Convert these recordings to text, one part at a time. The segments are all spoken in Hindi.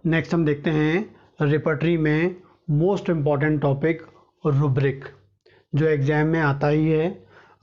नेक्स्ट हम देखते हैं रिपर्टरी में मोस्ट इम्पॉर्टेंट टॉपिक रूब्रिक, जो एग्ज़ाम में आता ही है।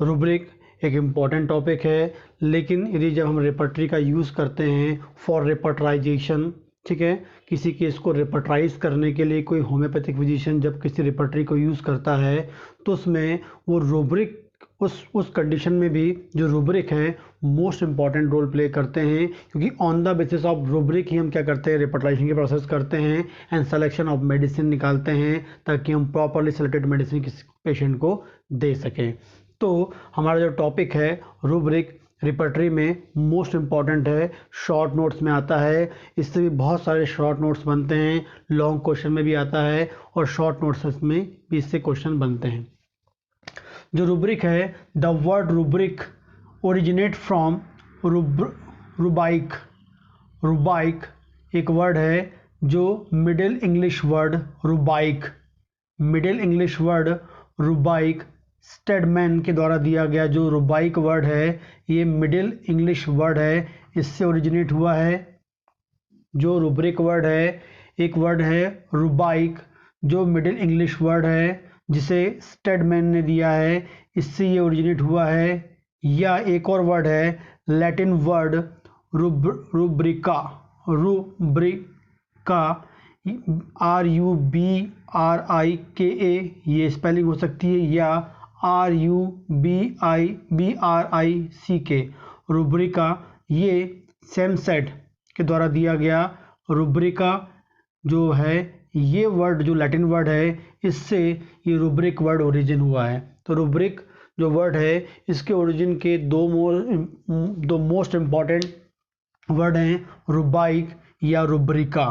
रूब्रिक एक इम्पॉर्टेंट टॉपिक है, लेकिन यदि जब हम रिपर्टरी का यूज़ करते हैं फॉर रिपर्टराइजेशन, ठीक है, किसी केस को रिपर्टराइज करने के लिए कोई होम्योपैथिक फिजिशियन जब किसी रिपर्टरी को यूज़ करता है तो उसमें वो रूब्रिक उस कंडीशन में भी जो रूब्रिक है मोस्ट इम्पॉर्टेंट रोल प्ले करते हैं, क्योंकि on the basis of rubric ही हम क्या करते हैं, रिपर्टराइजेशन की प्रोसेस करते हैं एंड सिलेक्शन ऑफ मेडिसिन निकालते हैं ताकि हम प्रॉपरली सिलेक्टेड मेडिसिन किसी पेशेंट को दे सकें। तो हमारा जो टॉपिक है रूब्रिक रिपर्टरी में मोस्ट इम्पॉर्टेंट है, शॉर्ट नोट्स में आता है, इससे भी बहुत सारे शॉर्ट नोट्स बनते हैं, लॉन्ग क्वेश्चन में भी आता है और शॉर्ट नोट्स में भी इससे क्वेश्चन बनते हैं। जो रूब्रिक है, the word rubric originate from rubrike. Rubrike एक वर्ड है जो middle English word rubrike Stedman के द्वारा दिया गया जो रूबाइक वर्ड है, ये मिडिल इंग्लिश वर्ड है, इससे ओरिजिनेट हुआ है। जो रूब्रिक वर्ड है, एक वर्ड है रूबाइक जो मिडिल इंग्लिश वर्ड है जिसे स्टेडमैन ने दिया है, इससे ये ओरिजिनेट हुआ है। या एक और वर्ड है लैटिन वर्ड रूब्रिका RUBRIKA, ये स्पेलिंग हो सकती है, या RUBRICK रूब्रिका, ये सेमसेट के द्वारा दिया गया रूब्रिका जो है, ये वर्ड जो लैटिन वर्ड है, इससे ये रूब्रिक वर्ड ओरिजिन हुआ है। तो रूब्रिक जो वर्ड है इसके ओरिजिन के दो मोस्ट इम्पॉर्टेंट वर्ड हैं, रूबाइक या रूब्रिका।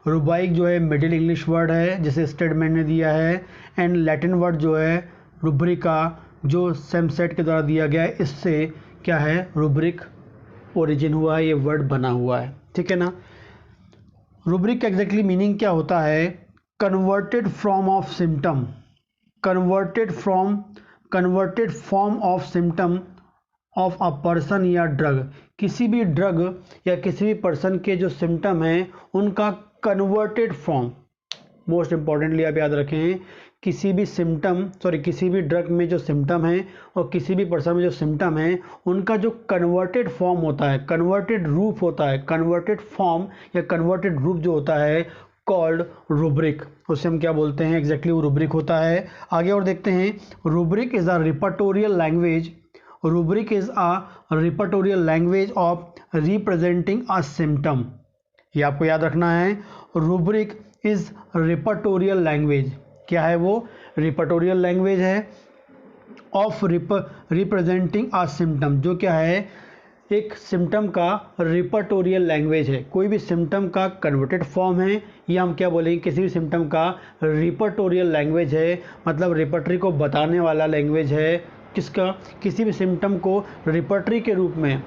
रूबाइक जो है मिडिल इंग्लिश वर्ड है जिसे स्टेडमैन ने दिया है, एंड लैटिन वर्ड जो है रूब्रिका जो सेमसेट के द्वारा दिया गया है, इससे क्या है, रूब्रिक ओरिजिन हुआ है, ये वर्ड बना हुआ है, ठीक है ना। रूब्रिक का एग्जैक्टली मीनिंग क्या होता है, converted form of symptom, converted form of symptom of a person या ड्रग, किसी भी ड्रग या किसी भी पर्सन के जो सिम्टम हैं उनका कन्वर्टेड फॉर्म। मोस्ट इम्पॉर्टेंटली आप याद रखें, किसी भी ड्रग में जो सिम्टम है और किसी भी पर्सन में जो सिम्टम है उनका जो कन्वर्टेड फॉर्म होता है, कन्वर्टेड रूप होता है, कन्वर्टेड फॉर्म या कन्वर्टेड रूप जो होता है कॉल्ड रूब्रिक, उसे हम क्या बोलते हैं, एग्जैक्टली वो रूब्रिक होता है। आगे और देखते हैं, rubric is a repertorial language, rubric is a repertorial language of representing a symptom. ये आपको याद रखना है, रूब्रिक इज रिपर्टोरियल लैंग्वेज, क्या है वो, रिपर्टोरियल लैंग्वेज है ऑफ रिप्रेजेंटिंग अ सिम्टम, जो क्या है, एक सिम्टम का रिपर्टोरियल लैंग्वेज है। कोई भी सिम्टम का कन्वर्टेड फॉर्म है, या हम क्या बोलेंगे, किसी भी सिम्टम का रिपर्टोरियल लैंग्वेज है, मतलब रिपर्टरी को बताने वाला लैंग्वेज है, किसका, किसी भी सिम्टम को रिपर्टरी के रूप में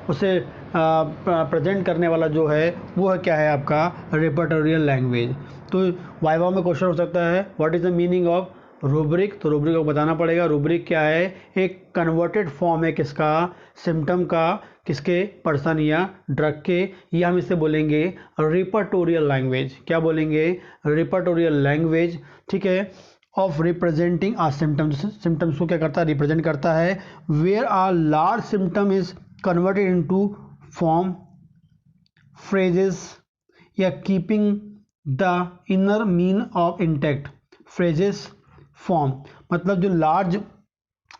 उसे प्रेजेंट करने वाला जो है वो है क्या है, आपका रिपर्टोरियल लैंग्वेज। तो वाइवा में क्वेश्चन हो सकता है, what is the meaning of rubric, तो रूब्रिक को बताना पड़ेगा। रूब्रिक क्या है, एक कन्वर्टेड फॉर्म है किसका, सिम्टम का, किसके, पर्सन या ड्रग के, या हम इसे बोलेंगे रिपर्टोरियल लैंग्वेज, क्या बोलेंगे, रिपर्टोरियल लैंग्वेज, ठीक है, of representing a symptom, symptoms को क्या करता है, रिप्रेजेंट करता है। Where a large symptom is converted into form, phrases, या keeping the inner mean of intact, phrases, form, मतलब जो लार्ज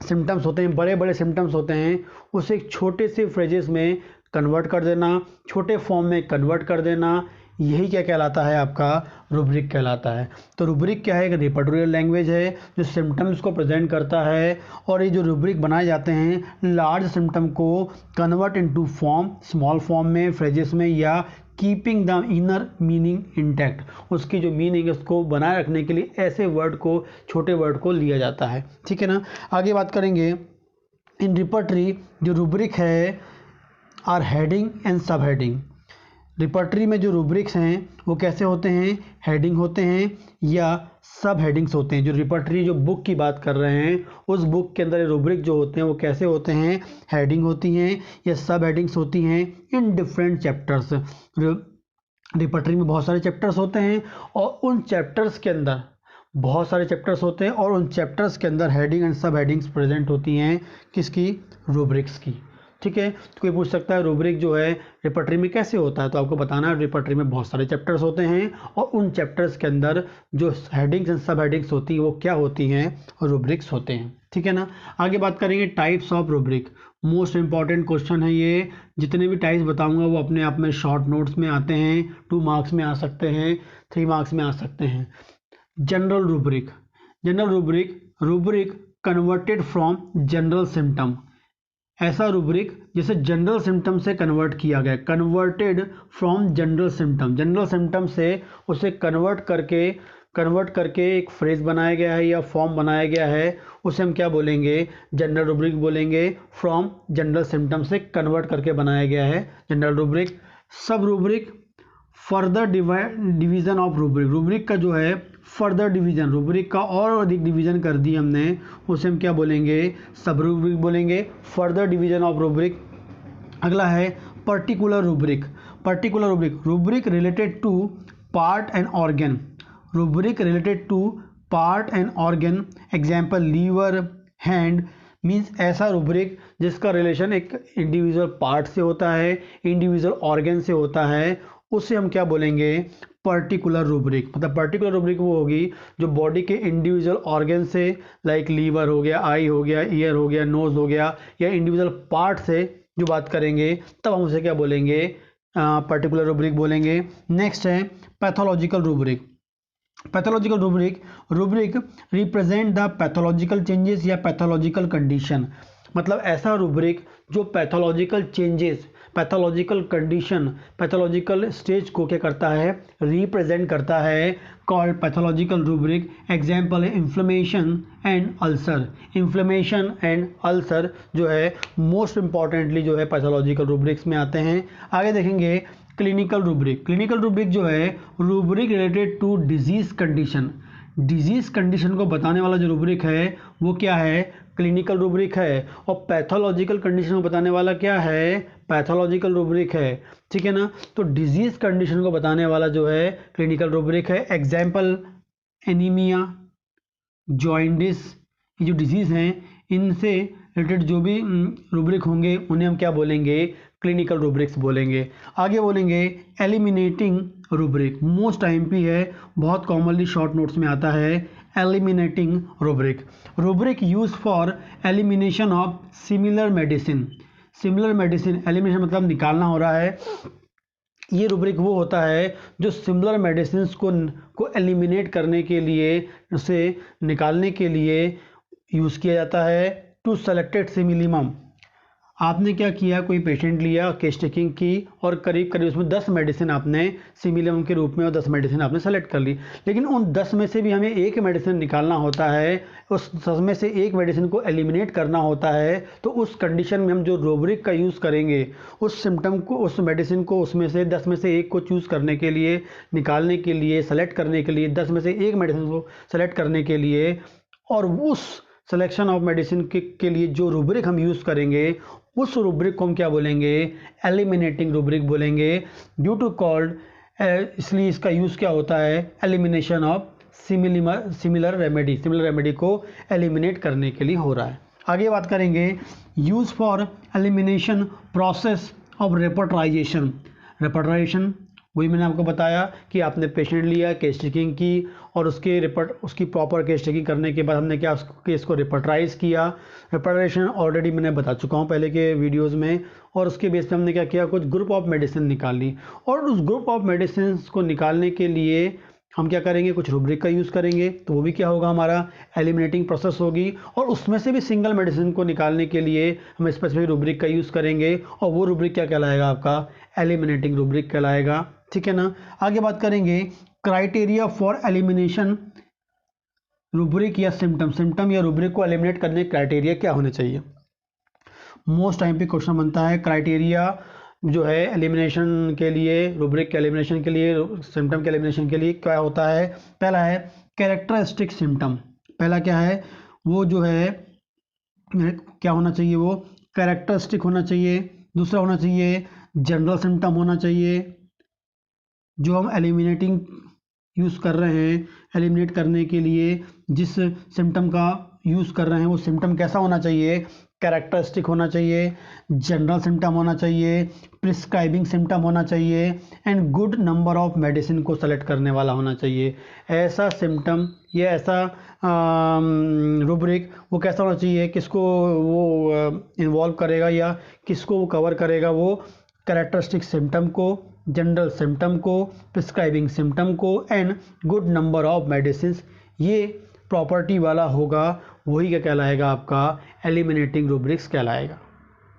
सिम्टम्स होते हैं, बड़े बड़े सिम्टम्स होते हैं, उसे एक छोटे से फ्रेजेस में कन्वर्ट कर देना, छोटे फॉर्म में कन्वर्ट कर देना, यही क्या कहलाता है, आपका रूब्रिक कहलाता है। तो रूब्रिक क्या है, एक रिपर्टोरियल लैंग्वेज है जो सिम्टम्स को प्रेजेंट करता है, और ये जो रूब्रिक बनाए जाते हैं लार्ज सिम्टम को convert into form, small form में, फ्रेजेस में, या keeping the inner meaning intact, उसकी जो मीनिंग है उसको बनाए रखने के लिए ऐसे वर्ड को, छोटे वर्ड को लिया जाता है, ठीक है ना। आगे बात करेंगे, इन रिपर्टरी जो रूब्रिक है आर हेडिंग एंड सब हेडिंग। रिपर्टरी में जो रूब्रिक्स हैं वो कैसे होते हैं, हेडिंग होते हैं या सब हेडिंग्स होते हैं। जो रिपर्टरी जो बुक की बात कर रहे हैं उस बुक के अंदर रूब्रिक जो होते हैं वो कैसे होते हैं, हेडिंग होती हैं या सब हेडिंग्स होती हैं इन डिफरेंट चैप्टर्स। रिपर्टरी में बहुत सारे चैप्टर्स होते हैं और उन चैप्टर्स के अंदर बहुत सारे चैप्टर्स होते हैं और उन चैप्टर्स के अंदर हेडिंग एंड सब हेडिंग्स प्रेजेंट होती हैं किसकी, रूब्रिक्स की। ठीक है, तो कोई पूछ सकता है रूब्रिक जो है रिपर्टरी में कैसे होता है, तो आपको बताना है रिपर्टरी में बहुत सारे चैप्टर्स होते हैं और उन चैप्टर्स के अंदर जो हेडिंग्स एंड सब हेडिंग्स होती हैं वो क्या होती हैं, रूब्रिक्स होते हैं। ठीक है ना। आगे बात करेंगे types of rubric. Most important question है ये। जितने भी टाइप्स बताऊंगा वो अपने आप में शॉर्ट नोट्स में आते हैं, 2 मार्क्स में आ सकते हैं, 3 मार्क्स में आ सकते हैं। General rubric. General rubric, rubric converted from general symptom. ऐसा रूब्रिक जिसे जनरल सिम्टम से कन्वर्ट किया गया, converted from general symptom, general symptom से उसे कन्वर्ट करके एक फ्रेज बनाया गया है या फॉर्म बनाया गया है, उसे हम क्या बोलेंगे, जनरल रूब्रिक बोलेंगे। फ्रॉम जनरल सिम्टम से कन्वर्ट करके बनाया गया है general rubric. Sub rubric, further division of rubric, rubric का जो है फर्दर डिवीजन, रूब्रिक का और अधिक डिवीजन कर दी हमने, उसे हम क्या बोलेंगे, सब रूब्रिक बोलेंगे। Further division of rubric. अगला है particular rubric. Particular rubric, rubric related to part and organ, rubric related to part and organ. Example liver, hand. Means ऐसा रूब्रिक जिसका रिलेशन एक इंडिविजुअल पार्ट से होता है, इंडिविजुअल ऑर्गन से होता है, उसे हम क्या बोलेंगे, पर्टिकुलर रूब्रिक। मतलब पर्टिकुलर रूब्रिक वो होगी जो बॉडी के इंडिविजुअल ऑर्गन से, लाइक लीवर हो गया, आई हो गया, ईयर हो गया, नोज हो गया, या इंडिविजुअल पार्ट से जो बात करेंगे तब हम उसे क्या बोलेंगे, पर्टिकुलर रूब्रिक बोलेंगे। नेक्स्ट है pathological rubric. Pathological rubric, rubric represent the pathological changes या पैथोलॉजिकल कंडीशन। मतलब ऐसा रूब्रिक जो pathological changes, pathological condition, pathological stage को क्या करता है, रिप्रेजेंट करता है, कॉल्ड पैथोलॉजिकल रूब्रिक। एग्जाम्पल है inflammation and ulcer. Inflammation and ulcer जो है मोस्ट इंपॉर्टेंटली जो है पैथोलॉजिकल रूब्रिक्स में आते हैं। आगे देखेंगे क्लिनिकल रूब्रिक। क्लिनिकल रूब्रिक जो है rubric related to disease condition, disease condition को बताने वाला जो रूब्रिक है वो क्या है, क्लिनिकल रूब्रिक है। और पैथोलॉजिकल कंडीशन को बताने वाला क्या है, पैथोलॉजिकल रूब्रिक है। ठीक है ना। तो डिजीज कंडीशन को बताने वाला जो है क्लिनिकल रूब्रिक है। एग्जाम्पल एनीमिया, जॉइंडिस, ये जो डिजीज़ हैं इनसे रिलेटेड जो भी रूब्रिक होंगे उन्हें हम क्या बोलेंगे, क्लिनिकल रूब्रिक्स बोलेंगे। आगे बोलेंगे एलिमिनेटिंग रूब्रिक। मोस्ट आईएमपी है, बहुत कॉमनली शॉर्ट नोट्स में आता है। Eliminating rubric, rubric use for elimination of similar medicine. Similar medicine, elimination मतलब निकालना हो रहा है। ये रूब्रिक वो होता है जो सिमिलर मेडिसिन को एलिमिनेट करने के लिए, उसे निकालने के लिए यूज़ किया जाता है। टू सेलेक्टेड सिमिलिमम, आपने क्या किया, कोई पेशेंट लिया, केस टेकिंग की और करीब करीब उसमें 10 मेडिसिन आपने सिमिलियम के रूप में और 10 मेडिसिन आपने सेलेक्ट कर ली। लेकिन उन 10 में से भी हमें एक मेडिसिन निकालना होता है, उस 10 में से एक मेडिसिन को एलिमिनेट करना होता है। तो उस कंडीशन में हम जो रूब्रिक का यूज़ करेंगे, उस सिम्टम को, उस मेडिसिन को उसमें से 10 में से एक को चूज़ करने के लिए, निकालने के लिए, सेलेक्ट करने के लिए, 10 में से एक मेडिसिन को सेलेक्ट करने के लिए, और उस सिलेक्शन ऑफ मेडिसिन के लिए जो रूब्रिक हम यूज़ करेंगे उस रूब्रिक को हम क्या बोलेंगे, एलिमिनेटिंग रूब्रिक बोलेंगे। ड्यू टू कॉल्ड, इसलिए इसका यूज़ क्या होता है, elimination of similar remedy, similar remedy को एलिमिनेट करने के लिए हो रहा है। आगे बात करेंगे use for elimination process of repertorization. Repertorization वही मैंने आपको बताया कि आपने पेशेंट लिया, केस टेकिंग की और उसकी प्रॉपर केस टेकिंग करने के बाद हमने क्या केस को रिपर्टराइज किया। रिपर्टराइजेशन ऑलरेडी मैंने बता चुका हूँ पहले के वीडियोस में। और उसके बेस पे हमने क्या किया, कुछ ग्रुप ऑफ मेडिसिन निकाल ली और उस ग्रुप ऑफ मेडिसिन को निकालने के लिए हम क्या करेंगे, कुछ रूब्रिक का यूज़ करेंगे। तो वो भी क्या होगा, हमारा एलिमिनेटिंग प्रोसेस होगी। और उसमें से भी सिंगल मेडिसिन को निकालने के लिए हम स्पेसिफिक रूब्रिक का यूज़ करेंगे और वो रूब्रिक क्या कहलाएगा, आपका एलिमिनेटिंग रूब्रिक कहलाएगा। ठीक है ना। आगे बात करेंगे क्राइटेरिया फॉर एलिमिनेशन रूब्रिक या सिम्टम। सिम्टम या रूब्रिक को एलिमिनेट करने के क्राइटेरिया क्या होने चाहिए। मोस्ट टाइम पे क्वेश्चन बनता है, क्राइटेरिया जो है एलिमिनेशन के लिए, रूब्रिक के एलिमिनेशन के लिए, सिम्टम के एलिमिनेशन के लिए क्या होता है। पहला है कैरेक्टरिस्टिक सिम्टम। पहला क्या है, वो जो है क्या होना चाहिए, वो कैरेक्टरिस्टिक होना चाहिए। दूसरा होना चाहिए जनरल सिम्टम होना चाहिए। जो हम एलिमिनेटिंग यूज़ कर रहे हैं, एलिमिनेट करने के लिए जिस सिम्टम का यूज़ कर रहे हैं वो सिम्टम कैसा होना चाहिए, कैरेक्टरिस्टिक होना चाहिए, जनरल सिम्टम होना चाहिए, प्रिस्क्राइबिंग सिम्टम होना चाहिए and good number of medicine को सेलेक्ट करने वाला होना चाहिए। ऐसा सिम्टम या ऐसा रूब्रिक वो कैसा होना चाहिए, किसको वो इन्वॉल्व करेगा या किसको वो कवर करेगा, वो कैरेक्टरिस्टिक सिम्टम को, जनरल सिम्टम को, प्रिस्क्राइबिंग सिम्टम को and good number of medicine, ये प्रॉपर्टी वाला होगा, वही क्या कहलाएगा, आपका एलिमिनेटिंग रूब्रिक्स कहलाएगा।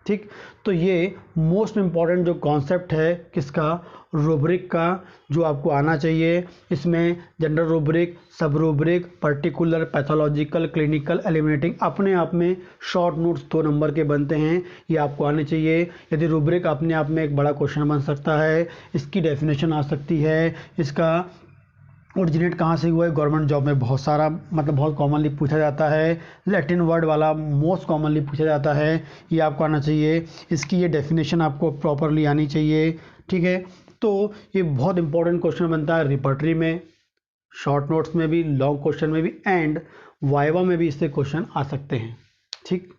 ठीक, तो ये मोस्ट इम्पॉर्टेंट जो कॉन्सेप्ट है किसका, रूब्रिक का, जो आपको आना चाहिए। इसमें general rubric, sub rubric, particular, pathological, clinical, eliminating, अपने आप में शॉर्ट नोट्स 2 नंबर के बनते हैं, ये आपको आने चाहिए। यदि रूब्रिक अपने आप में एक बड़ा क्वेश्चन बन सकता है, इसकी डेफिनेशन आ सकती है, इसका ओरिजिनेट कहाँ से हुआ है, गवर्नमेंट जॉब में बहुत सारा मतलब बहुत कॉमनली पूछा जाता है, लैटिन वर्ड वाला मोस्ट कॉमनली पूछा जाता है, ये आपको आना चाहिए। इसकी ये डेफिनेशन आपको प्रॉपरली आनी चाहिए। ठीक है, तो ये बहुत इंपॉर्टेंट क्वेश्चन बनता है रिपर्टरी में, शॉर्ट नोट्स में भी, लॉन्ग क्वेश्चन में भी एंड वाइवा में भी इससे क्वेश्चन आ सकते हैं। ठीक।